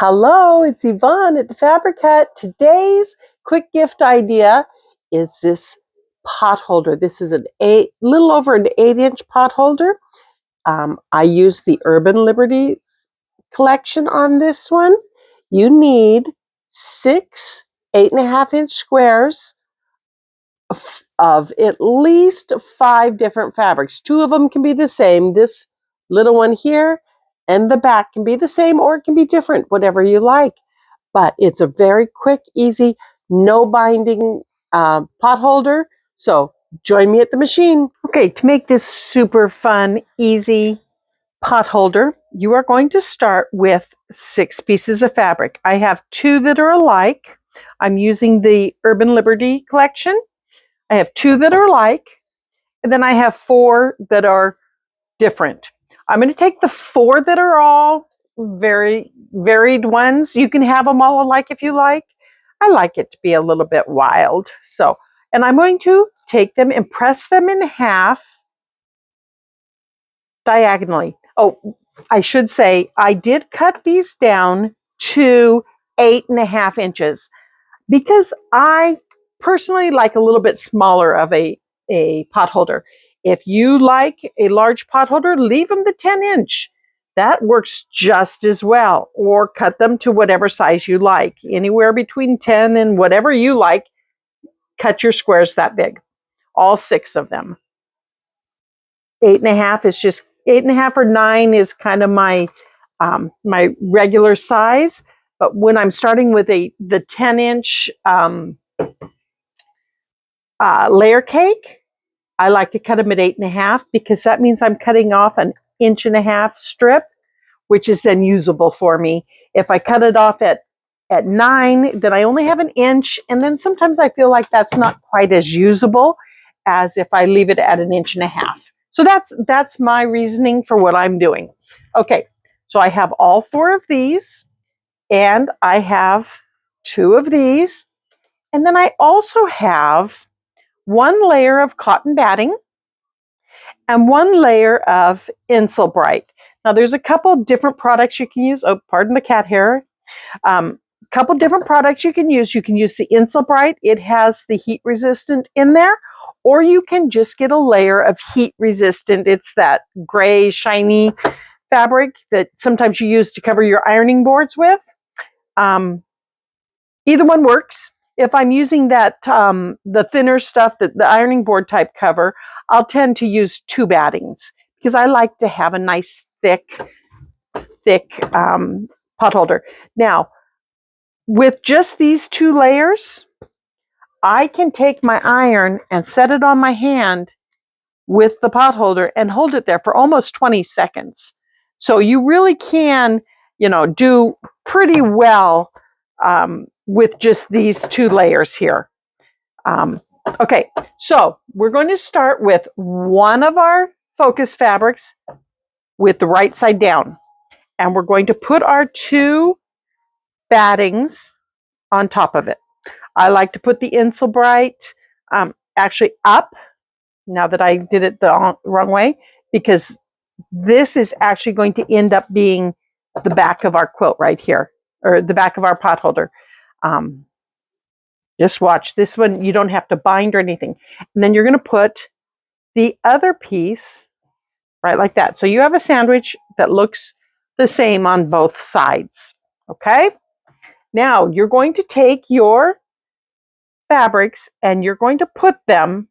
Hello, it's Yvonne at the Fabric Hut. Today's quick gift idea is this pot holder. This is little over an 8-inch pot holder. I use the Urban Liberties collection on this one. You need 6 8.5-inch squares of at least 5 different fabrics. 2 of them can be the same. This little one here and the back can be the same, or it can be different, whatever you like. But it's a very quick, easy, no binding pot holder. So join me at the machine. Okay, to make this super fun, easy pot holder, you are going to start with 6 pieces of fabric. I have 2 that are alike. I'm using the Urban Liberty collection. I have 2 that are alike, and then I have 4 that are different. I'm going to take the 4 that are all very varied ones. You can have them all alike if you like. I like it to be a little bit wild. And I'm going to take them and press them in half diagonally. Oh, I should say I did cut these down to 8.5 inches because I personally like a little bit smaller of a pot holder. If you like a large pot holder, leave them the 10-inch. That works just as well. Or cut them to whatever size you like. Anywhere between 10 and whatever you like, cut your squares that big. All 6 of them. 8.5 is just 8.5 or 9 is kind of my my regular size. But when I'm starting with the 10-inch layer cake, I like to cut them at 8.5 because that means I'm cutting off an 1.5 inch strip, which is then usable for me. If I cut it off at 9, then I only have an inch, and then sometimes I feel like that's not quite as usable as if I leave it at 1.5 inches. So that's my reasoning for what I'm doing. Okay, so I have all 4 of these, and I have 2 of these, and then I also have 1 layer of cotton batting and 1 layer of Insul-Brite. Now there's a couple different products you can use. Oh, pardon the cat hair. Couple different products you can use. You can use the Insul-Brite. It has the heat resistant in there, or you can just get a layer of heat resistant. It's that gray, shiny fabric that sometimes you use to cover your ironing boards with. Either one works. If I'm using that the thinner stuff, the ironing board type cover, I'll tend to use 2 battings because I like to have a nice thick pot holder. Now, with just these 2 layers, I can take my iron and set it on my hand with the pot holder and hold it there for almost 20 seconds. So you really can, do pretty well with just these 2 layers here. Okay, so we're going to start with one of our focus fabrics with the right side down. And we're going to put our 2 battings on top of it. I like to put the Insul-Brite actually up, now that I did it the wrong way, because this is actually going to end up being the back of our quilt right here, or the back of our pot holder. Just watch this one. You don't have to bind or anything. And then you're going to put the other piece right like that. So you have a sandwich that looks the same on both sides. Okay? Now you're going to take your fabrics and you're going to put them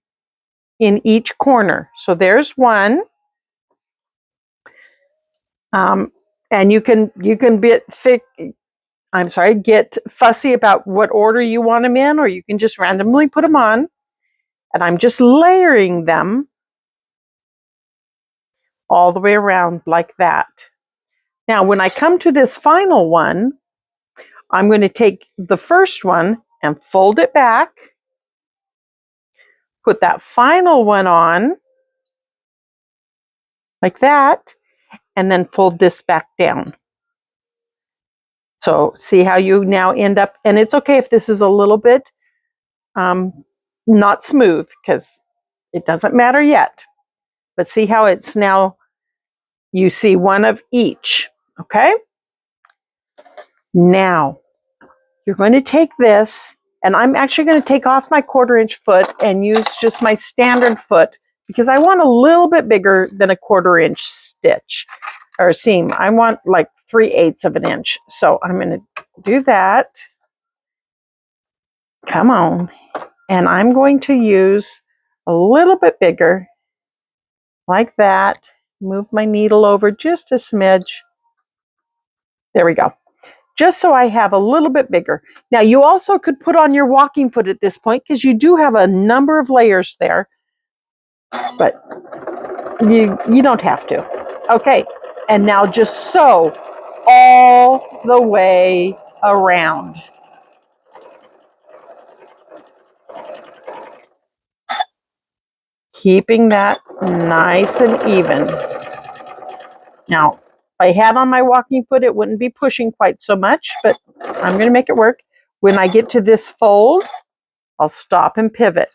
in each corner. So there's one. And you can get fussy about what order you want them in, or you can just randomly put them on. And I'm just layering them all the way around like that. Now, when I come to this final one, I'm going to take the first one and fold it back, put that final one on like that, and then fold this back down. So see how you now end up, and it's okay if this is a little bit not smooth, because it doesn't matter yet. But see how it's now, you see one of each, okay? Now, you're going to take this, and I'm actually going to take off my 1/4-inch foot and use just my standard foot because I want a little bit bigger than a 1/4-inch stitch or seam. I want like 3/8 of an inch. So I'm going to do that. Come on. And I'm going to use a little bit bigger, like that. Move my needle over just a smidge. There we go. Just so I have a little bit bigger. Now you also could put on your walking foot at this point because you do have a number of layers there, but you don't have to. Okay, and now just sew all the way around. Keeping that nice and even. Now, if I had on my walking foot, it wouldn't be pushing quite so much, but I'm going to make it work. When I get to this fold, I'll stop and pivot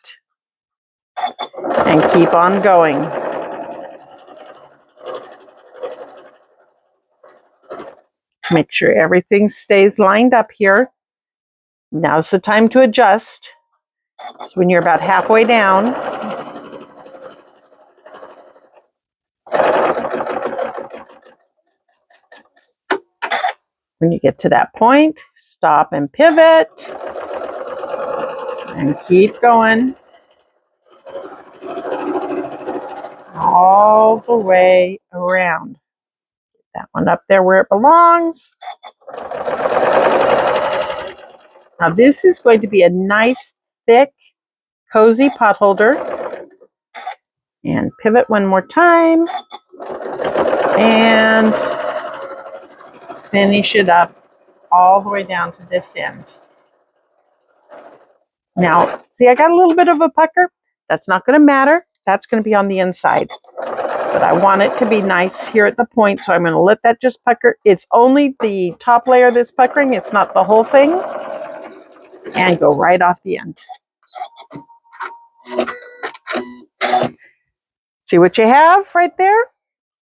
and keep on going. Make sure everything stays lined up here. Now's the time to adjust. So when you're about halfway down, when you get to that point, stop and pivot and keep going all the way around. Get that one up there where it belongs. Now this is going to be a nice, thick, cozy pot holder. And pivot one more time. And finish it up all the way down to this end. Now, see, I got a little bit of a pucker. That's not going to matter. That's going to be on the inside. But I want it to be nice here at the point, so I'm going to let that just pucker. It's only the top layer that's puckering. It's not the whole thing. And go right off the end. See what you have right there?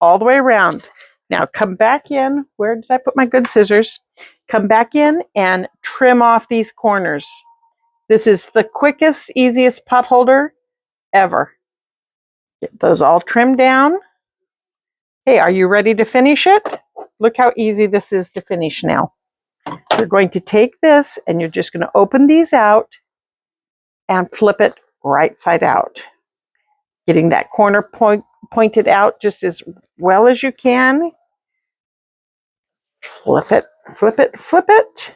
All the way around. Now come back in. Where did I put my good scissors? Come back in and trim off these corners. This is the quickest, easiest pot holder ever. Get those all trimmed down. Hey, are you ready to finish it? Look how easy this is to finish now. You're going to take this and you're just going to open these out and flip it right side out. Getting that corner pointed out just as well as you can. Flip it, flip it, flip it.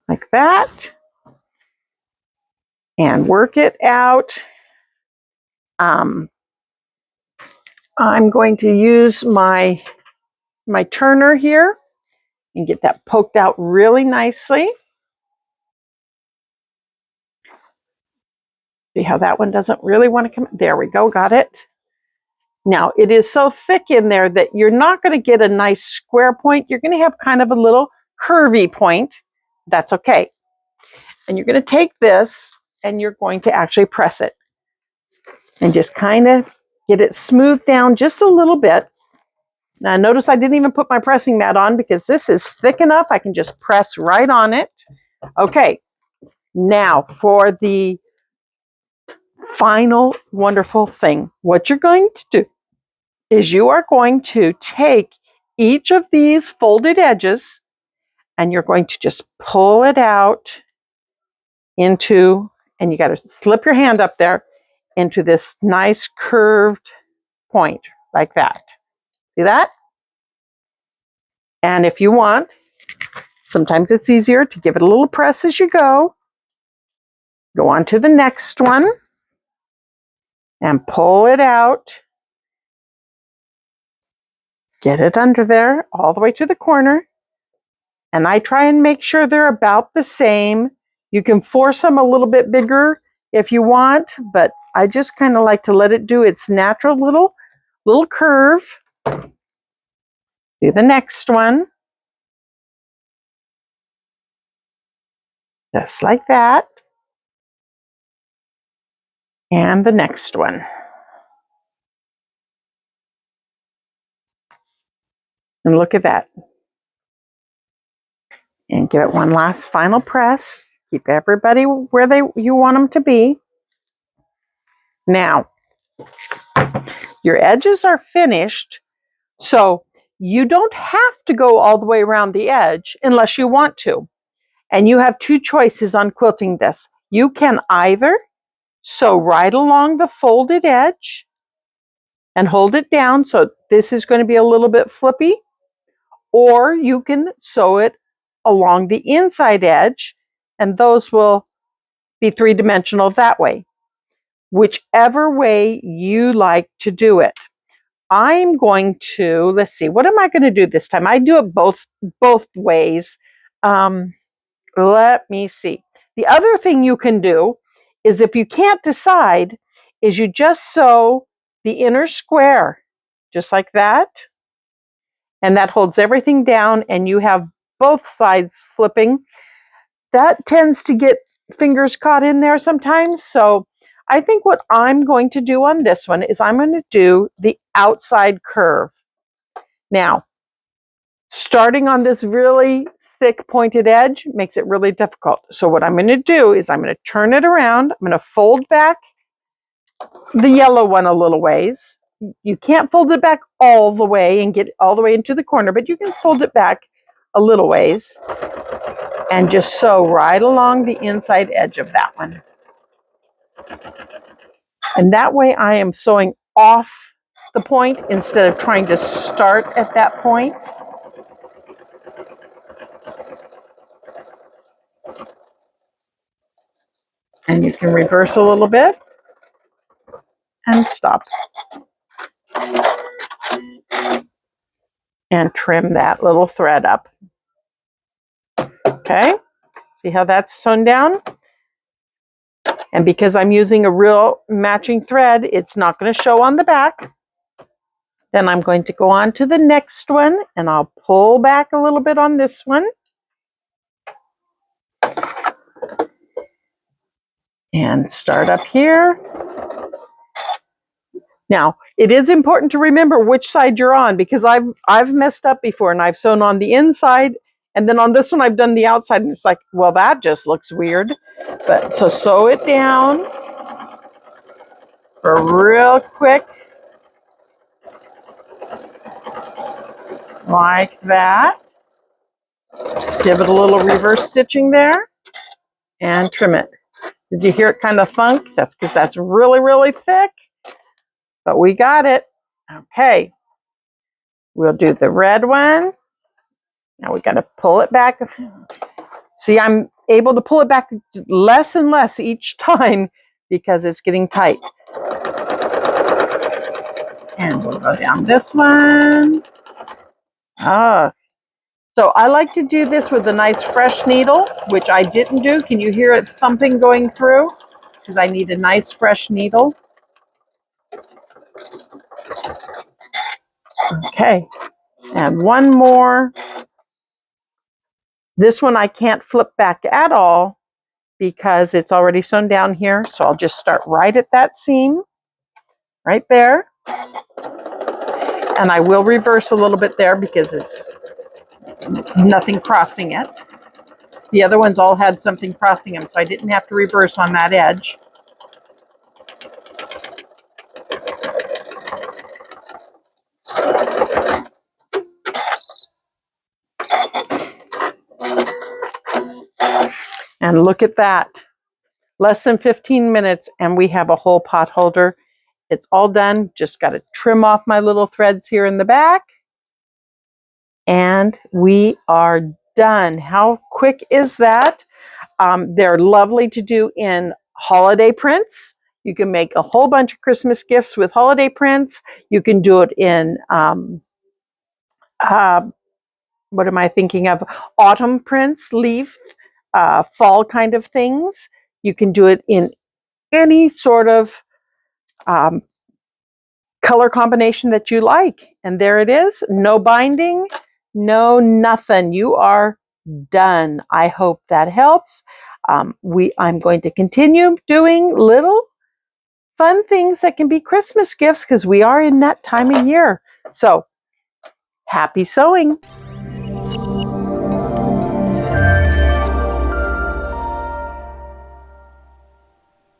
Like that. And work it out. I'm going to use my turner here and get that poked out really nicely. See how that one doesn't really want to come? There we go, got it. Now it is so thick in there that you're not going to get a nice square point. You're going to have kind of a little curvy point. That's okay. And you're going to take this and you're going to actually press it and just kind of get it smoothed down just a little bit. Now notice I didn't even put my pressing mat on because this is thick enough. I can just press right on it. Okay, now for the final wonderful thing. What you're going to do is you are going to take each of these folded edges and you're going to just pull it out into, and you got to slip your hand up there into this nice curved point like that. See that? And if you want, sometimes it's easier to give it a little press as you go. Go on to the next one and pull it out. Get it under there all the way to the corner. And I try and make sure they're about the same. You can force them a little bit bigger if you want, but I just kind of like to let it do its natural little curve. Do the next one. Just like that. And the next one. And look at that. And give it one last final press. Keep everybody where you want them to be. Now, your edges are finished, so you don't have to go all the way around the edge unless you want to. And you have two choices on quilting this. You can either sew right along the folded edge and hold it down, so this is going to be a little bit flippy, or you can sew it along the inside edge, and those will be three-dimensional that way. Whichever way you like to do it. I'm going to, let's see, what am I going to do this time? I do it both ways. Let me see. The other thing you can do is, if you can't decide, is you just sew the inner square, just like that. And that holds everything down, and you have both sides flipping. That tends to get fingers caught in there sometimes. So I think what I'm going to do on this one is I'm going to do the outside curve. Now, starting on this really thick pointed edge makes it really difficult. So what I'm going to do is I'm going to turn it around. I'm going to fold back the yellow one a little ways. You can't fold it back all the way and get all the way into the corner, but you can fold it back a little ways and just sew right along the inside edge of that one. And that way I am sewing off the point instead of trying to start at that point. And you can reverse a little bit and stop. And trim that little thread up. Okay, see how that's sewn down? And because I'm using a real matching thread, it's not going to show on the back. Then I'm going to go on to the next one, and I'll pull back a little bit on this one. And start up here. Now, it is important to remember which side you're on, because I've messed up before, and I've sewn on the inside, and then on this one I've done the outside, and it's like, well, that just looks weird. But so sew it down for real quick, like that. Give it a little reverse stitching there and trim it. Did you hear it kind of thunk? That's because that's really, really thick, but we got it. Okay, we'll do the red one. Now we got to pull it back. See, I'm able to pull it back less and less each time because it's getting tight. And we'll go down this one. So I like to do this with a nice fresh needle, which I didn't do. Can you hear it thumping going through? Because I need a nice fresh needle. Okay, and one more. This one I can't flip back at all because it's already sewn down here. So I'll just start right at that seam, right there. And I will reverse a little bit there because it's nothing crossing it. The other ones all had something crossing them, so I didn't have to reverse on that edge. And look at that. Less than 15 minutes and we have a whole pot holder. It's all done. Just got to trim off my little threads here in the back. And we are done. How quick is that? They're lovely to do in holiday prints. You can make a whole bunch of Christmas gifts with holiday prints. You can do it in, what am I thinking of? Autumn prints, leaf, fall kind of things. You can do it in any sort of color combination that you like. And there it is. No binding, no nothing. You are done. I hope that helps. I'm going to continue doing little fun things that can be Christmas gifts because we are in that time of year. So happy sewing.